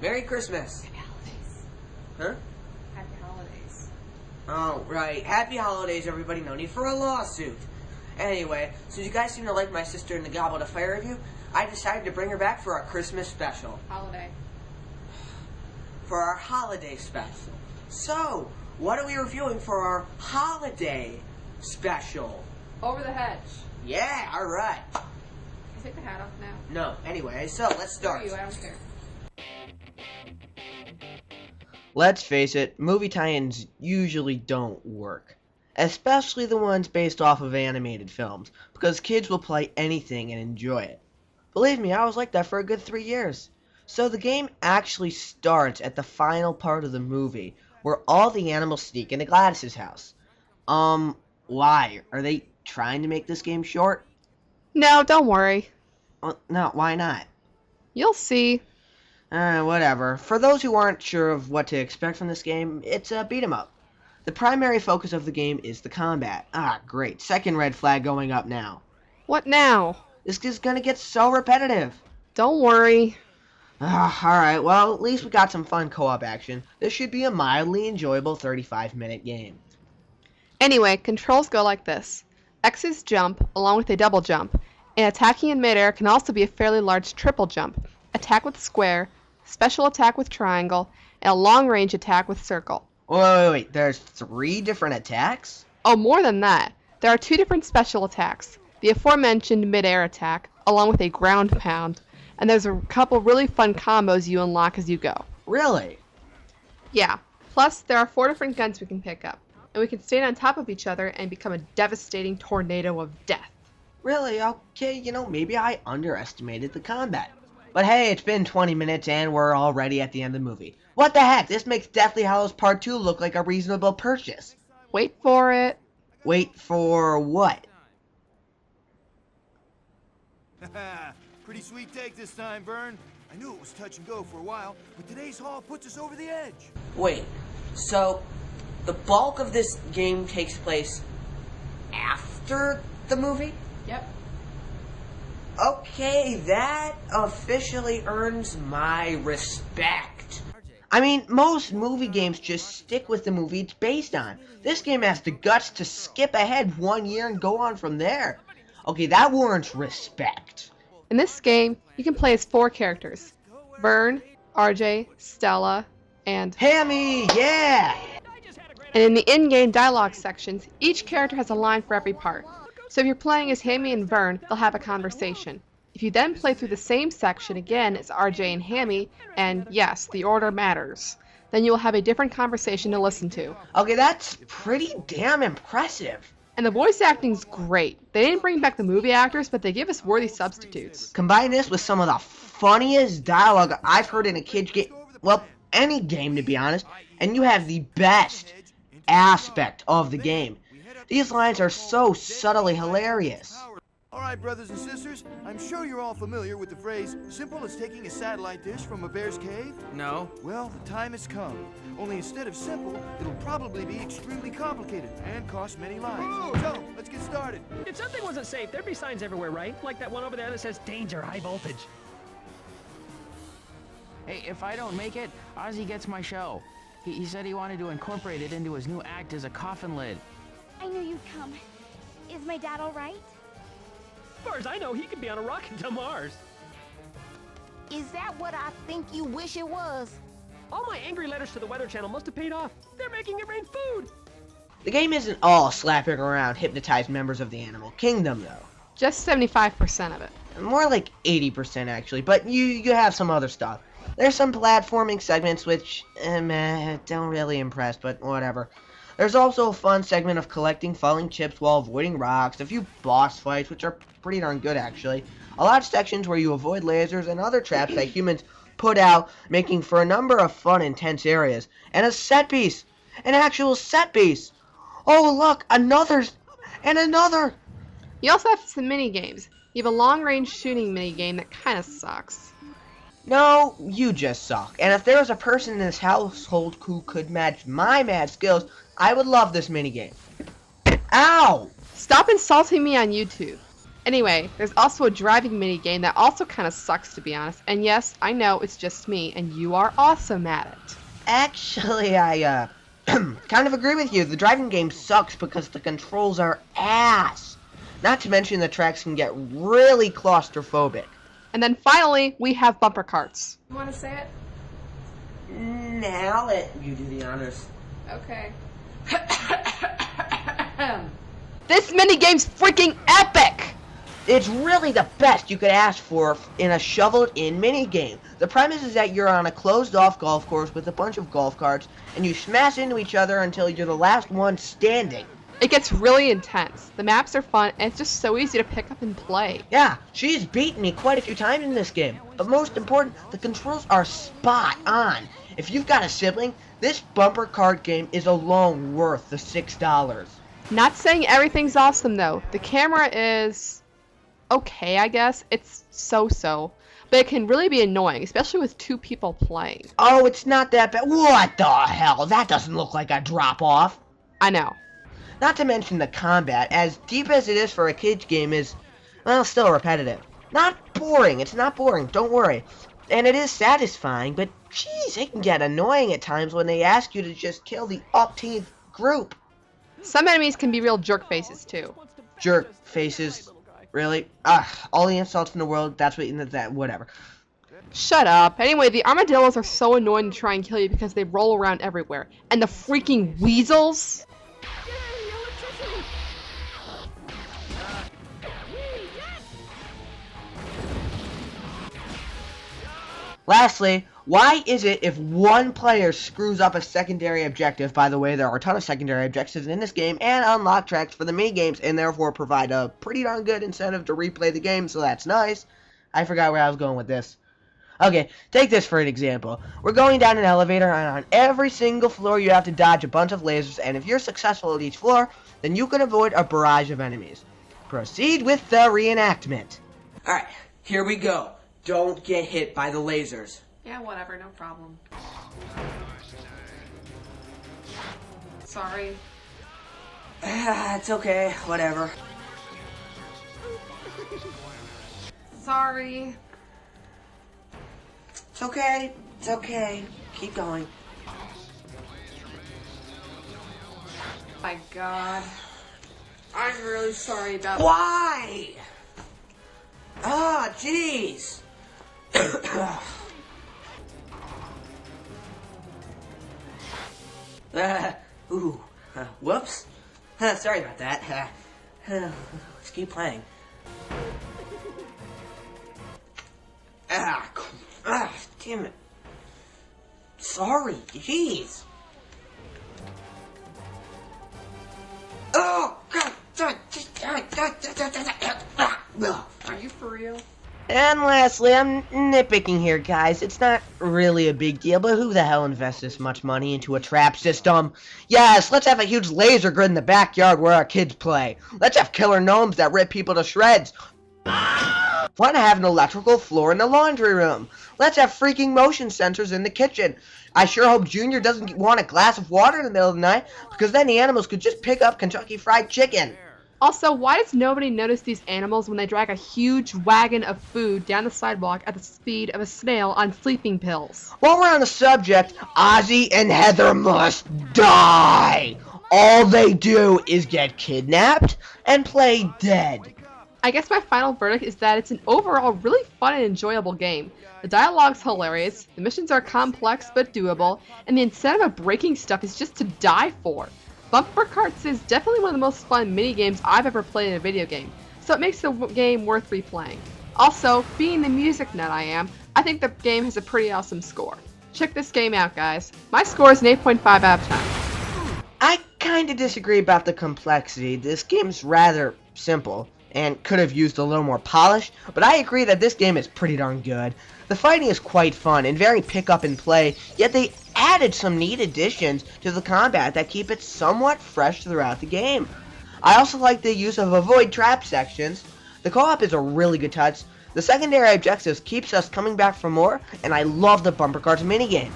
Merry Christmas. Happy holidays. Huh? Happy holidays. Oh, right. Happy holidays, everybody. No need for a lawsuit. Anyway, since you guys seem to like my sister in the Goblet of Fire review, I decided to bring her back for our Christmas special. Holiday. For our holiday special. So, what are we reviewing for our holiday special? Over the Hedge. Yeah, alright. Can I take the hat off now? No, anyway, so let's start. Screw you, I don't care. Let's face it, movie tie-ins usually don't work. Especially the ones based off of animated films, because kids will play anything and enjoy it. Believe me, I was like that for a good 3 years. So the game actually starts at the final part of the movie, where all the animals sneak into Gladys's house. Why? Are they trying to make this game short? No, don't worry. No, why not? You'll see. Whatever. For those who aren't sure of what to expect from this game, it's a beat 'em up. The primary focus of the game is the combat. Ah, great. Second red flag going up now. What now? This is gonna get so repetitive. Don't worry. Alright, well, at least we got some fun co-op action. This should be a mildly enjoyable 35-minute game. Anyway, controls go like this. X is jump, along with a double jump, and attacking in midair can also be a fairly large triple jump. Attack with square, special attack with triangle, and a long-range attack with circle. Wait, there's 3 different attacks? Oh, more than that. There are 2 different special attacks. The aforementioned midair attack, along with a ground pound, and there's a couple really fun combos you unlock as you go. Really? Yeah. Plus, there are 4 different guns we can pick up, and we can stand on top of each other and become a devastating tornado of death. Really? Okay, maybe I underestimated the combat. But hey, it's been 20 minutes and we're already at the end of the movie. What the heck? This makes Deathly Hallows Part 2 look like a reasonable purchase. Wait for it. Wait for what? Pretty sweet take this time, Vern. I knew it was touch and go for a while, but today's haul puts us over the edge. Wait, so the bulk of this game takes place after the movie? Yep. Okay, that officially earns my respect. I mean, most movie games just stick with the movie it's based on. This game has the guts to skip ahead 1 year and go on from there. Okay, that warrants respect. In this game, you can play as 4 characters. Vern, RJ, Stella, and... Hammy, yeah! And in the in-game dialogue sections, each character has a line for every part. So if you're playing as Hammy and Vern, they'll have a conversation. If you then play through the same section again as RJ and Hammy, and yes, the order matters, then you'll have a different conversation to listen to. Okay, that's pretty damn impressive. And the voice acting's great. They didn't bring back the movie actors, but they give us worthy substitutes. Combine this with some of the funniest dialogue I've heard in a kid's game, well, any game to be honest, and you have the best aspect of the game. These lines are so subtly hilarious. All right, brothers and sisters, I'm sure you're all familiar with the phrase, simple as taking a satellite dish from a bear's cave? No. Well, the time has come. Only instead of simple, it'll probably be extremely complicated and cost many lives. So, let's get started. If something wasn't safe, there'd be signs everywhere, right? Like that one over there that says, danger, high voltage. Hey, if I don't make it, Ozzy gets my show. He said he wanted to incorporate it into his new act as a coffin lid. I knew you'd come. Is my dad all right? As far as I know, he could be on a rocket to Mars. Is that what I think you wish it was? All my angry letters to the Weather Channel must have paid off. They're making it rain food. The game isn't all slapping around hypnotized members of the animal kingdom, though. Just 75% of it. More like 80% actually, but you have some other stuff. There's some platforming segments which, don't really impress, but whatever. There's also a fun segment of collecting falling chips while avoiding rocks, a few boss fights, which are pretty darn good actually, a lot of sections where you avoid lasers and other traps that humans put out, making for a number of fun, intense areas, and a set piece, an actual set piece. Oh look, another, and another. You also have some mini-games. You have a long-range shooting mini-game that kinda sucks. No, you just suck. And if there was a person in this household who could match my mad skills, I would love this minigame. Ow! Stop insulting me on YouTube. Anyway, there's also a driving minigame that also kind of sucks, to be honest. And yes, I know it's just me, and you are awesome at it. Actually, I kind of agree with you. The driving game sucks because the controls are ass. Not to mention the tracks can get really claustrophobic. And then finally, we have bumper carts. You want to say it? Nah, I'll let you do the honors. Okay. This minigame's freaking epic! It's really the best you could ask for in a shoveled-in minigame. The premise is that you're on a closed-off golf course with a bunch of golf carts, and you smash into each other until you're the last one standing. It gets really intense. The maps are fun, and it's just so easy to pick up and play. Yeah, she's beaten me quite a few times in this game. But most important, the controls are spot on. If you've got a sibling, this bumper cart game is alone worth the $6. Not saying everything's awesome, though. The camera is okay, I guess. It's so-so. But it can really be annoying, especially with two people playing. Oh, it's not that bad. What the hell? That doesn't look like a drop-off. I know. Not to mention the combat, as deep as it is for a kid's game, is, well, still repetitive. Not boring. It's not boring. Don't worry. And it is satisfying, but geez, it can get annoying at times when they ask you to just kill the up-teeth group. Some enemies can be real jerk faces, too. Jerk faces. Really? All the insults in the world, that's what, whatever. Shut up. Anyway, the armadillos are so annoying to try and kill you because they roll around everywhere. And the freaking weasels? Lastly, why is it if one player screws up a secondary objective? By the way, there are a ton of secondary objectives in this game and unlock tracks for the minigames and therefore provide a pretty darn good incentive to replay the game, so that's nice. I forgot where I was going with this. Okay, take this for an example. We're going down an elevator and on every single floor you have to dodge a bunch of lasers, and if you're successful at each floor, then you can avoid a barrage of enemies. Proceed with the reenactment. Alright, here we go. Don't get hit by the lasers. Yeah, whatever, no problem. Sorry. It's okay, whatever. Sorry. It's okay, it's okay. Keep going. My God. I'm really sorry about Why? Ah, jeez. Whoops. Sorry about that. Let's keep playing. Damn it. Sorry, jeez. Oh, God. Are you for real? And lastly, I'm nitpicking here, guys. It's not really a big deal, but who the hell invests this much money into a trap system? Yes, let's have a huge laser grid in the backyard where our kids play. Let's have killer gnomes that rip people to shreds. Want to have an electrical floor in the laundry room. Let's have freaking motion sensors in the kitchen. I sure hope Junior doesn't want a glass of water in the middle of the night, because then the animals could just pick up Kentucky Fried Chicken. Also, why does nobody notice these animals when they drag a huge wagon of food down the sidewalk at the speed of a snail on sleeping pills? While we're on the subject, Ozzy and Heather must die. All they do is get kidnapped and play dead. I guess my final verdict is that it's an overall really fun and enjoyable game. The dialogue's hilarious, the missions are complex but doable, and the incentive of breaking stuff is just to die for. Bumper Carts is definitely one of the most fun mini-games I've ever played in a video game, so it makes the game worth replaying. Also, being the music nut I am, I think the game has a pretty awesome score. Check this game out, guys. My score is an 8.5 out of 10. I kinda disagree about the complexity. This game's rather simple and could have used a little more polish, but I agree that this game is pretty darn good. The fighting is quite fun and very pick up and play, yet they added some neat additions to the combat that keep it somewhat fresh throughout the game. I also like the use of avoid trap sections. The co-op is a really good touch. The secondary objectives keeps us coming back for more, and I love the bumper carts minigame.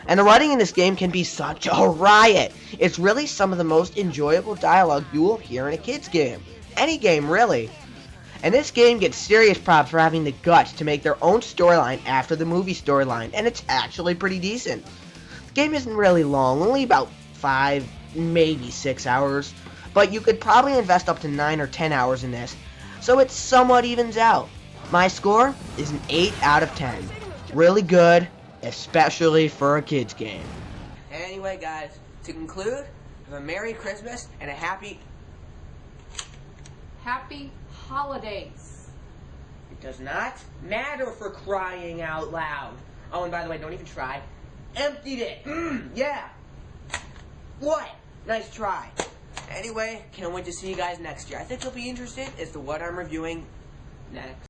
And the writing in this game can be such a riot. It's really some of the most enjoyable dialogue you will hear in a kid's game. Any game, really. And this game gets serious props for having the guts to make their own storyline after the movie storyline, and it's actually pretty decent. The game isn't really long, only about 5, maybe 6 hours, but you could probably invest up to 9 or 10 hours in this, so it somewhat evens out. My score is an 8 out of 10. Really good, especially for a kid's game. Anyway, guys, to conclude, have a Merry Christmas and a Happy Holidays. It does not matter for crying out loud. Oh, and by the way, don't even try. Emptied it. Yeah. What? Nice try. Anyway, can't wait to see you guys next year. I think you'll be interested as to what I'm reviewing next.